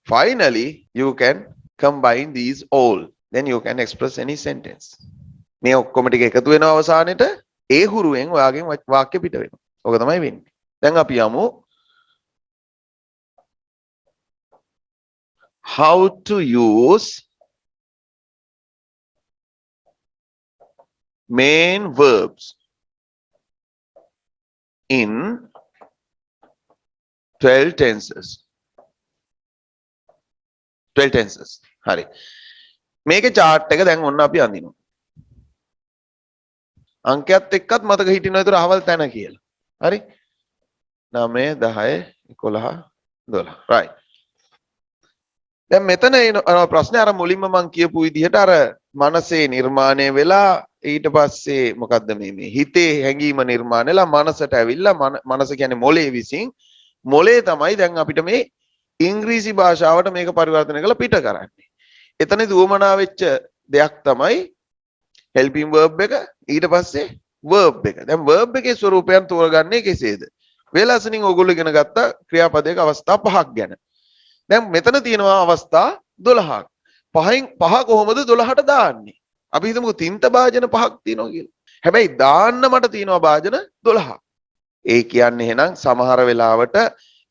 Finally, you can combine these all. Then you can express any sentence. මේ ඔක්කොම ටික එකතු වෙනවා අවසානෙට ඒ හුරුවෙන් ඔයාගෙන් වාක්‍ය පිට වෙනවා. ඔක තමයි වෙන්නේ. දැන් අපි යමු how to use main verbs in 12 tenses. 12 tenses. හරි. මේකේ chart එක දැන් ඔන්න අපි අඳිනවා. අංකයත් එක්කත් මතක හිටිනවා ඒතර අහවල් තැන කියලා. හරි? 9 10 11 12. right. දැන් මෙතන එන ප්‍රශ්නේ අර මුලින්ම මම කියපු විදිහට අර මනසේ නිර්මාණය වෙලා ඊට පස්සේ මොකද්ද මේ හිතේ හැඟීම නිර්මාණය වෙලා මනසට ඇවිල්ලා මනස කියන්නේ මොලේ විසින් මොලේ තමයි දැන් අපිට මේ ඉංග්‍රීසි භාෂාවට මේක පරිවර්තනය කරලා පිට කරන්නේ. එතනදී උවමනා වෙච්ච දෙයක් තමයි helping verb එක ඊට පස්සේ verb එක. දැන් verb එකේ ස්වරූපයන් තෝරගන්නේ කෙසේද? වේලාසනින් ඕගොල්ලෝ ඉගෙන ගත්ත ක්‍රියාපදයක අවස්ථා පහක් ගැන. දැන් මෙතන තියෙනවා අවස්ථා 12ක්. පහෙන් පහ කොහොමද 12ට දාන්නේ? අපි හිතමුකෝ තින්ත භාජන පහක් තියෙනවා කියලා. හැබැයි දාන්න මට තියෙනවා භාජන 12ක්. ඒ කියන්නේ එහෙනම් සමහර වෙලාවට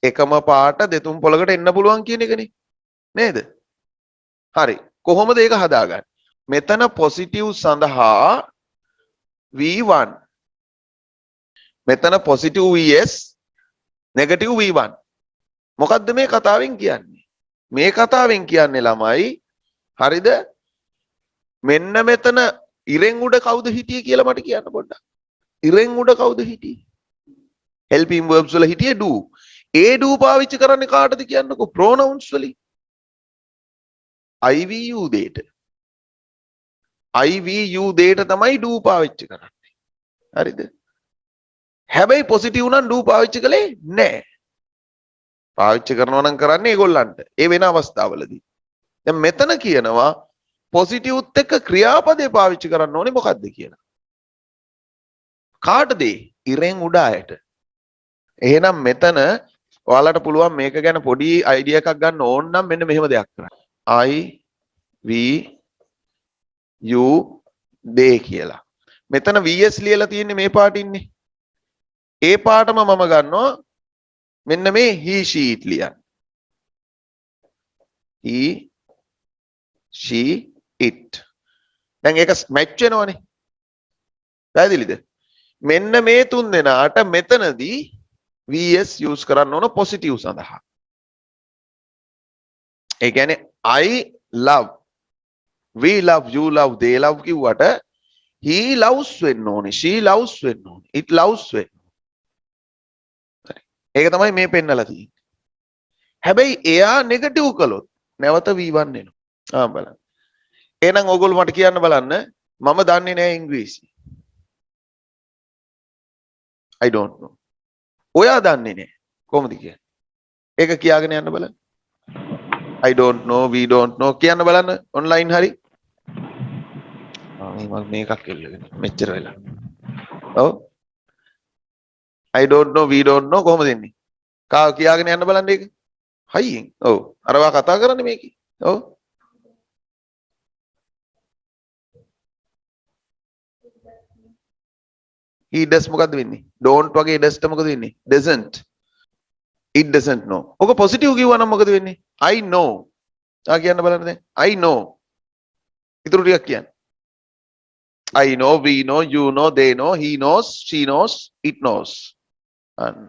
එකම පාට දෙතුන් පොලකට එන්න පුළුවන් කියන එකනේ. නේද? හරි. කොහොමද ඒක හදාගන්නේ? මෙතන positive සඳහා V1. මෙතන positive VS negative V1. මොකද්ද මේ කතාවෙන් කියන්නේ? මේ කතාවෙන් කියන්නේ ළමයි හරිද? මෙන්න මෙතන ඉරෙන් උඩ කවුද හිටියේ කියලා මට කියන්න පොඩ්ඩක්. ඉරෙන් උඩ කවුද හිටියේ? helping verbs වල හිටියේ do. ඒ do පාවිච්චි කරන්නේ කාටද කියන්නකෝ? pronouns වලින්. IVU දෙයට. IVU දෙයට තමයි do පාවිච්චි කරන්නේ. හරිද? හැබැයි positive නම් do පාවිච්චි කළේ නැහැ. පාවිච්චි කරනවා නම් කරන්නේ ඒගොල්ලන්ට. ඒ වෙන අවස්ථාවලදී. දැන් මෙතන කියනවා positive උත් එක්ක ක්‍රියාපදේ පාවිච්චි කරන්න ඕනේ මොකද්ද කියලා. කාටද? ඉරෙන් උඩ අයට. එහෙනම් මෙතන ඔයාලට පුළුවන් මේක ගැන පොඩි අයිඩියා එකක් ගන්න ඕන නම් මෙන්න මෙහෙම දෙයක් කරන්න. I V U they කියලා. මෙතන VS ලියලා තියෙන්නේ මේ පාටින්නේ. ඒ පාටම මම ගන්නවා මෙන්න මේ he she it ලියන්න. he she it. දැන් ඒක මැච් වෙනවනේ. පැහැදිලිද? මෙන්න මේ තුන් දෙනාට මෙතනදී VS use කරන්න ඕන positive සඳහා. ඒ කියන්නේ I love, we love, you love, they love කිව්වට he loves වෙන්න ඕනේ, she loves වෙන්න ඕනේ, it loves වෙන්න. ඒක තමයි මේ පෙන්නලා තියෙන්නේ. හැබැයි එයා නෙගටිව් කළොත් නැවත V1 එනවා. බලන්න. එහෙනම් ඕගොල්ලෝ මට කියන්න බලන්න මම දන්නේ නැහැ ඉංග්‍රීසි. I don't know. ඔයා දන්නේ නැහැ. කොහොමද කියන්නේ? ඒක කියාගෙන යන්න බලන්න. I don't know, we don't know කියන්න බලන්න ඔන්ලයින් හරි. මම මේකක් එල්ලගෙන මෙච්චර වෙලා. ඔව්. I don't know, we don't know කොහොමද එන්නේ? කියාගෙන යන්න බලන්න ඒක. හයියෙන්. ඔව්. අරවා කතා කරන්නේ මේකේ. ඔව්. he does මොකද්ද වෙන්නේ? don't වගේ does ට මොකද වෙන්නේ? doesn't. it doesn't know. ඔක positive කිව්වා නම් මොකද වෙන්නේ? I know. කියන්න බලන්න දැන්. I know. ඊටු ටිකක් කියන්න. I know, we know, you know, they know, he knows, she knows, it knows. අන්න.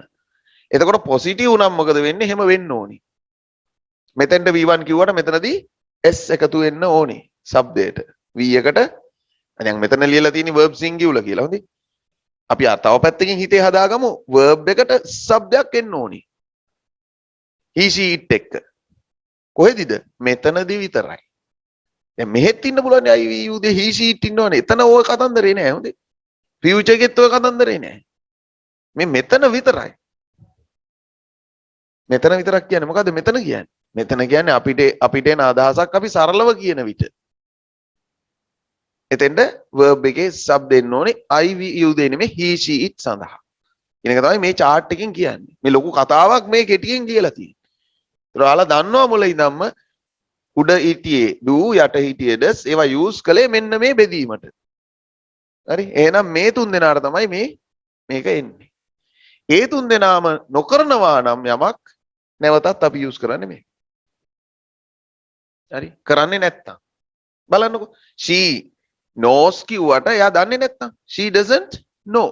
එතකොට positive නම් මොකද වෙන්නේ? එහෙම වෙන්න ඕනි. මෙතෙන්ට V1 කිව්වට මෙතනදී S එකතු වෙන්න ඕනේ શબ્දයට. V එකට දැන් මෙතන ලියලා තියෙන්නේ verb singular කියලා. හොඳයි. අපි තව පැත්තකින් හිතේ හදාගමු verb එකට શબ્දයක් එන්න ඕනි. he she it එක්ක. කොහෙදිද? මෙතනදී විතරයි. දැන් මෙහෙත් ඉන්න පුළුවන් I you the he she it ඉන්නවනේ. එතන ওই කතන්දරේ නෑ හොඳේ. future එකෙත් ওই කතන්දරේ නෑ. මේ මෙතන විතරයි. මෙතන විතරක් කියන්නේ මොකද්ද මෙතන කියන්නේ? මෙතන කියන්නේ අපිට එන අදහසක් අපි සරලව කියන විට. එතෙන්ද verb එකේ sub දෙන්න ඕනේ I you the නෙමෙයි he she it සඳහා. කියන එක තමයි මේ chart එකකින් කියන්නේ. මේ ලොකු කතාවක් මේ කෙටියෙන් කියලා තියෙන්නේ. ඒතර ඔයාලා දන්නවා මුල ඉඳන්ම උඩ හිටියේ do යට හිටියේ does ඒවා යූස් කළේ මෙන්න මේ බෙදීමට. හරි. එහෙනම් මේ තුන් දෙනාට තමයි මේක එන්නේ. ඒ තුන් දෙනාම නොකරනවා නම් යමක් නැවතත් අපි යූස් කරන්නේ මේ. හරි. කරන්නේ නැත්තම් බලන්නකෝ. she knows කිව්වට එයා දන්නේ නැත්තම් she doesn't know.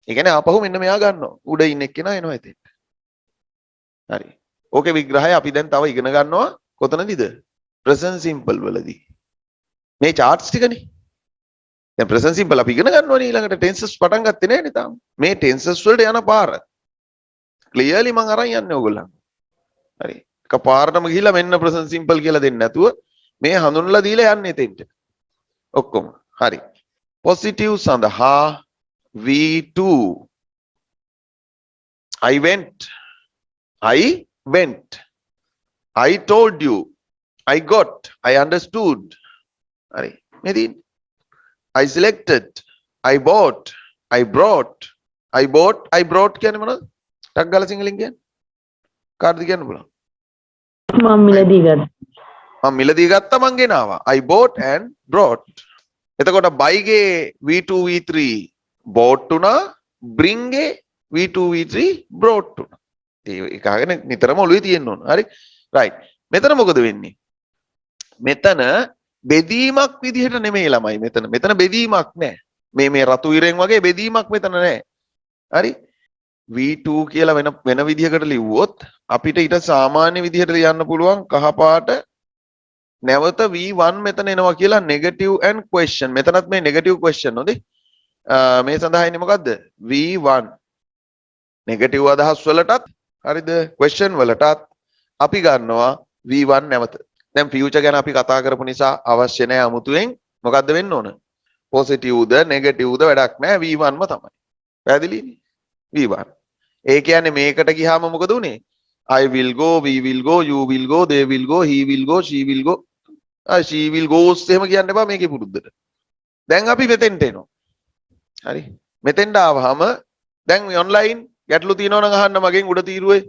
ඒ කියන්නේ ආපහු මෙන්න මෙයා ගන්නවා. උඩ ඉන්න එක්කෙනා එනවා එතෙන්. හරි. ඕකේ විග්‍රහය අපි දැන් තව ඉගෙන ගන්නවා කොතනදීද? present simple වලදී. මේ charts ටිකනේ. දැන් present simple අපි ඉගෙන ගන්නවනේ ඊළඟට tenses පටන් ගත්තේ නෑනේ තාම. මේ tenses වලට යන පාර. clearly මම අරන් යන්නේ ඕගොල්ලන්. හරි. එකපාරටම ගිහිල්ලා මෙන්න present simple කියලා දෙන්නේ නැතුව මේ හඳුන්වලා දීලා යන්නේ එතෙන්ට. ඔක්කොම. හරි. positive සඳහා V2 I went I told you I got I understood. හරි. මේ තියෙන්නේ I selected I bought I brought I brought කියන්නේ මොනවද? ටක් ගාලා සිංහලෙන් කියන්නේ. කාටද කියන්න පුළුවන්? මම මිලදී ගත්තා. මම මිලදී ගත්තා මං ගෙනාවා. I bought and brought. එතකොට buy ගේ V2 V3 bought උනා, bring ගේ V2 V3 brought උනා. ඒක අහගෙන නිතරම ඔළුවේ තියෙන්න ඕන. හරි. right. මෙතන මොකද වෙන්නේ? මෙතන බෙදීමක් විදිහට නෙමෙයි ළමයි මෙතන බෙදීමක් නෑ. මේ රතු ඉරෙන් වගේ බෙදීමක් මෙතන නෑ. හරි. V2 කියලා වෙන විදිහකට ලිව්වොත් අපිට ඊට සාමාන්‍ය විදිහට ලියන්න පුළුවන් කහපාට නැවත V1 මෙතන එනවා කියලා negative and question. මෙතනත් මේ negative question නෝදේ. මේ සඳහා ඉන්නේ මොකද්ද? V1 negative අදහස් වලටත් හරිද? question වලටත් අපි ගන්නවා V1 නැවත. දැන් future ගැන අපි කතා කරපු නිසා අවශ්‍ය නැහැ අමුතුවෙන් මොකද්ද වෙන්න ඕන? positive ද negative ද වැඩක් නැහැ V1ම තමයි. පැහැදිලිනේ? V1. ඒ කියන්නේ මේකට ගියාම මොකද උනේ? I will go, we will go, you will go, they will go, he will go, she will go. she will goes එහෙම කියන්න එපා මේකේ පුරුද්දට. දැන් අපි මෙතෙන්ට එනවා. හරි. මෙතෙන්ට ආවහම දැන් ඔන්ලයින් ගැටලු තියෙනවා නම් අහන්න මගෙන් උඩ තීරුවේ.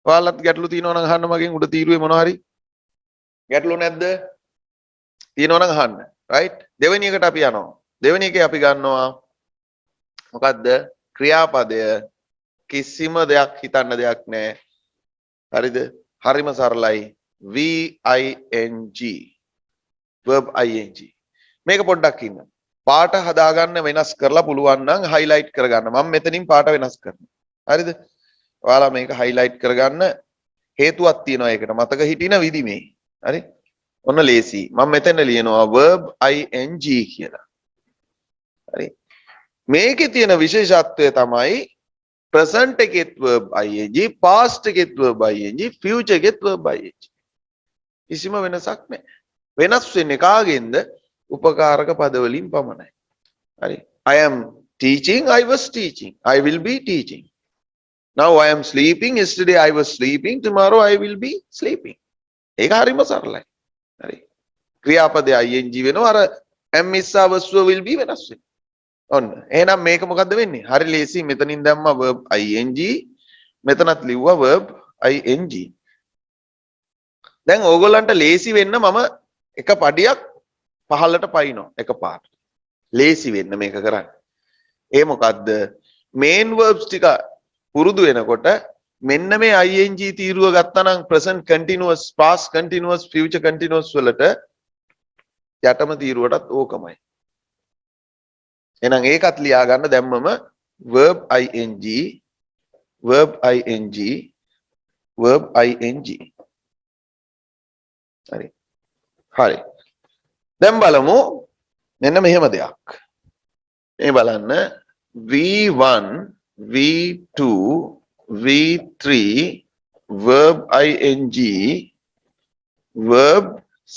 ඔයාලත් ගැටලු තියෙනවා නම් අහන්න මගෙන් උඩ තීරුවේ මොනවා හරි. ගැටලු නැද්ද? තියෙනවා නම් අහන්න. right? දෙවෙනි එකට අපි යනවා. දෙවෙනි එකේ අපි ගන්නවා මොකද්ද? ක්‍රියාපදය කිසිම දෙයක් හිතන්න දෙයක් නැහැ. හරිද? හරිම සරලයි. VING. verb ing. මේක පොඩ්ඩක් ඉන්න. පාට හදාගන්න වෙනස් කරලා පුළුවන් නම් highlight කරගන්න. මම මෙතනින් පාට වෙනස් කරනවා. හරිද? ඔයාලා මේක highlight කරගන්න හේතුවක් තියෙනවා ඒකට. මතක හිටින විදි මේ. හරි? ඔන්න ලේසි. මම මෙතන ලියනවා verb ing කියලා. හරි? මේකේ තියෙන විශේෂත්වය තමයි present එකෙත් verb ing, past එකෙත් verb ing, future එකෙත් verb ing. කිසිම වෙනසක් නැහැ. වෙනස් වෙන්නේ කාගෙන්ද? උපකාරක පද වලින් පමණයි. හරි. I am teaching, I was teaching. I will be teaching. Now I am sleeping. Yesterday I was sleeping. Tomorrow I will be sleeping. ඒක හරිම සරලයි. හරි. ක්‍රියාපදය ing වෙනවා. අර am is was will be වෙනස් වෙනවා. ඔන්න. එහෙනම් මේක මොකද්ද වෙන්නේ? හරි ලේසි. මෙතනින් දැම්මා verb ing. මෙතනත් ලිව්වා verb ing. දැන් ඕගොල්ලන්ට ලේසි වෙන්න මම එක පඩියක් පහළට පයින්නවා එකපාරට. ලේසි වෙන්න මේක කරන්න. ඒ මොකද්ද? main verbs ටික පුරුදු වෙනකොට මෙන්න මේ ing තීරුව ගත්තා නම් present continuous, past continuous, future continuous වලට යටම තීරුවටත් ඕකමයි. එහෙනම් ඒකත් ලියා ගන්න දැම්මම verb ing verb ing verb ing. හරි. හරි. දැන් බලමු මෙන්න මෙහෙම දෙයක්. මේ බලන්න V1 V2 V3 verb ing verb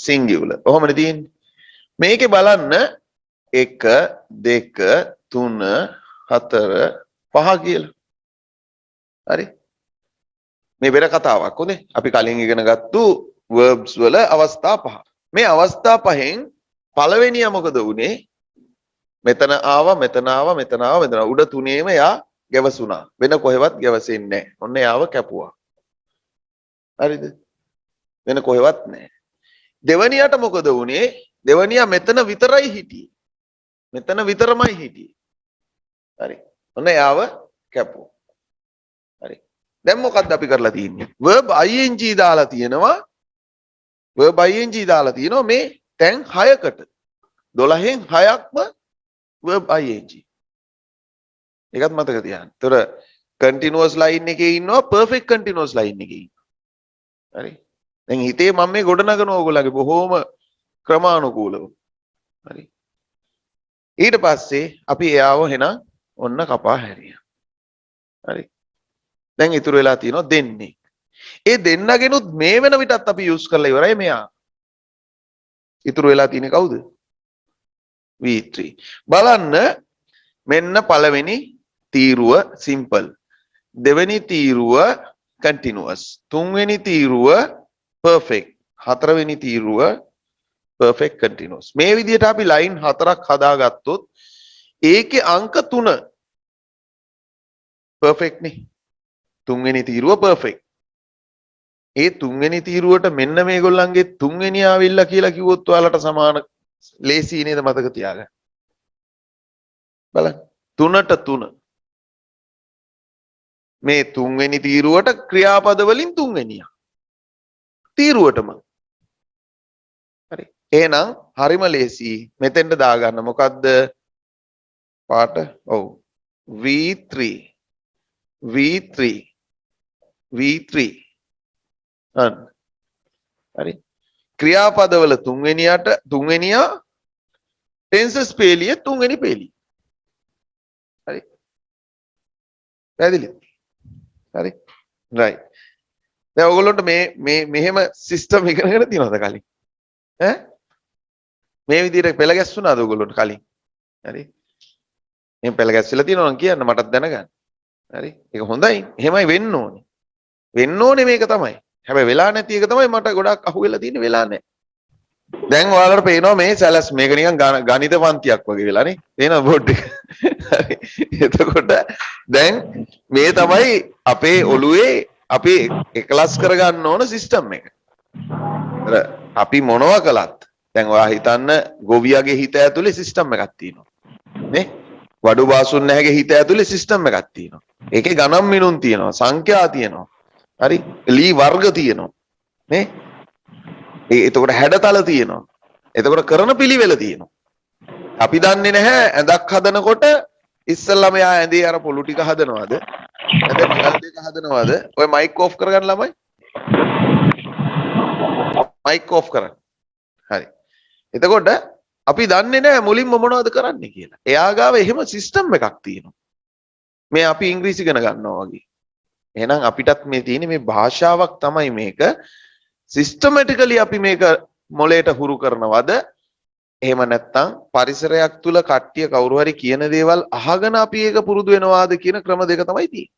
singular. කොහොමද තියෙන්නේ? මේකේ බලන්න 1 2 3 4 5 කියලා. හරි. මේ වෙන කතාවක් උනේ. අපි කලින් ඉගෙන ගත්තු verbs වල අවස්ථා පහ. මේ අවස්ථා පහෙන් පළවෙනිය මොකද උනේ? මෙතන ආවා මෙතන ආවා මෙතන ආවා මෙතන උඩ තුනේම යා ගැවසුණා. වෙන කොහෙවත් ගැවසෙන්නේ නැහැ. ඔන්න යාව කැපුවා. හරිද? වෙන කොහෙවත් නැහැ. දෙවනියට මොකද වුනේ? දෙවනියා මෙතන විතරයි හිටියේ. මෙතන විතරමයි හිටියේ. හරි. ඔන්න යාව කැපුවා. හරි. දැන් මොකද්ද අපි කරලා තියෙන්නේ? verb ing දාලා තියෙනවා. verb ing දාලා තියෙනවා මේ තැන් 6කට. 12න් 6ක්ම verb ing. ඒකත් මතක තියාගන්න. ඒතර continuous line එකේ ඉන්නවා perfect continuous line එකේ ඉන්නවා. හරි. දැන් හිතේ මම මේ ගොඩනගන ඕගොල්ලන්ගේ බොහෝම ක්‍රමානුකූලව. හරි. ඊට පස්සේ අපි එයාව එහෙනම් ඔන්න කපා හැරියා. හරි. දැන් ඉතුරු වෙලා තියෙනවා දෙන්නේ. ඒ දෙන්නගෙනුත් මේ වෙන විටත් අපි යූස් කරලා ඉවරයි මෙයා. ඉතුරු වෙලා තියෙන්නේ කවුද? V3. බලන්න මෙන්න පළවෙනි තීරුව simple. දෙවෙනි තීරුව continuous. තුන්වෙනි තීරුව perfect. හතරවෙනි තීරුව perfect continuous. මේ විදිහට අපි line 4ක් හදාගත්තොත් ඒකේ අංක 3 perfect නේ. තුන්වෙනි තීරුව perfect. ඒ තුන්වෙනි තීරුවට මෙන්න මේගොල්ලන්ගේ තුන්වෙනි ආවිල්ලා කියලා කිව්වොත් ඔයාලට සමාන ලේසි නේද මතක තියාගන්න. බලන්න 3ට 3. මේ තුන්වෙනි තීරුවට ක්‍රියාපද වලින් තුන්වෙනිය. තීරුවටම. හරි. එහෙනම් හරිම ලේසි. මෙතෙන්ට දාගන්න මොකද්ද? පාට. ඔව්. V3 V3 V3 හරි. ක්‍රියාපදවල තුන්වෙනියා ටෙන්සස් පේලිය තුන්වෙනි පේලිය. හරි. පැහැදිලිද? හරි. රයිට්. දැන් ඔයගොල්ලන්ට මේ මෙහෙම සිස්ටම් ඉගෙනගෙන තියෙනවද කලින්? ඈ? මේ විදිහට පෙළ ගැස්සුණාද ඔයගොල්ලන්ට කලින්? හරි. මේ පෙළ ගැස්සලා තියෙනවා නම් කියන්න මටත් දැනගන්න. හරි. ඒක හොඳයි. එහෙමයි වෙන්න ඕනේ. වෙන්න ඕනේ මේක තමයි. හැබැයි වෙලා නැති එක තමයි මට ගොඩක් අහුවෙලා තියෙන්නේ වෙලා නැහැ. දැන් ඔයාලට පේනවා මේ සැලස් මේක නිකන් ගණිත පන්තියක් වගේ වෙලා නේ. තේනවා බෝඩ් එක. හරි. එතකොට දැන් මේ තමයි අපේ ඔළුවේ අපි එකලස් කරගන්න ඕන සිස්ටම් එක. අපි මොනවා කළත් දැන් ඔයා හිතන්න ගොවියාගේ හිත ඇතුලේ සිස්ටම් එකක් තියෙනවා. නේ? වඩු බාසුන් නැහැගේ හිත ඇතුලේ සිස්ටම් එකක් තියෙනවා. ඒකේ ගණන් මිනුම් තියෙනවා, සංඛ්‍යා තියෙනවා. හරි? ලී වර්ග තියෙනවා. නේ? එතකොට හැඩතල තියෙනවා. එතකොට කරන පිළිවෙල තියෙනවා. අපි දන්නේ නැහැ ඇඳක් හදනකොට ඉස්සල්ලාම යා ඇඳේ අර පොළු ටික හදනවද? ඇඳ නිකල් දෙක හදනවද? ඔය මයික් ඕෆ් කරගන්න ළමයි. මයික් ඕෆ් කරන්න. හරි. එතකොට අපි දන්නේ නැහැ මුලින්ම මොනවද කරන්න කියලා. එයා ගාව එහෙම සිස්ටම් එකක් තියෙනවා. මේ අපි ඉංග්‍රීසි ඉගෙන ගන්නවා වගේ. එහෙනම් අපිටත් මේ තියෙන්නේ මේ භාෂාවක් තමයි මේක. සිස්ටමැටිකලි අපි මේක මොලේට හුරු කරනවද? එහෙම නැත්නම් පරිසරයක් තුල කට්ටිය කවුරු හරි කියන දේවල් අහගෙන අපි ඒක පුරුදු වෙනවාද කියන ක්‍රම දෙක තමයි තියෙන්නේ.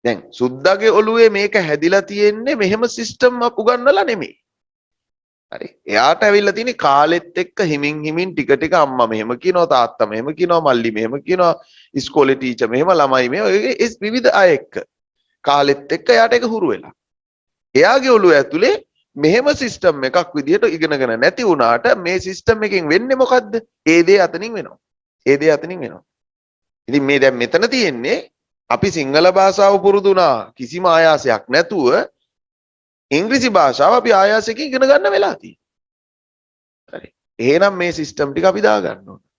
දැන් සුද්දාගේ ඔළුවේ මේක හැදිලා තියෙන්නේ මෙහෙම සිස්ටම් උගන්වලා නෙමෙයි. හරි. එයාට ඇවිල්ලා තියෙන්නේ කාලෙත් එක්ක හිමින් හිමින් ටික ටික අම්මා මෙහෙම කියනවා තාත්තා මෙහෙම කියනවා මල්ලි මෙහෙම කියනවා ඉස්කෝලේ ටීචර් මෙහෙම ළමයි මේ විවිධ අය එක්ක කාලෙත් එක්ක එයාට ඒක හුරු වෙලා. එයාගේ ඔළුව ඇතුලේ මෙහෙම සිස්ටම් එකක් විදිහට ඉගෙනගෙන නැති වුණාට මේ සිස්ටම් එකෙන් වෙන්නේ මොකද්ද? ඒ දේ අතනින් වෙනවා. ඒ දේ අතනින් වෙනවා. ඉතින් මේ දැන් මෙතන තියෙන්නේ අපි සිංහල භාෂාව පුරුදු වුණා කිසිම ආයාසයක් නැතුව ඉංග්‍රීසි භාෂාව අපි ආයාසයෙන් ඉගෙන ගන්න වෙලා තියෙනවා. හරි. එහෙනම් මේ සිස්ටම් ටික අපි දා ගන්න ඕනේ.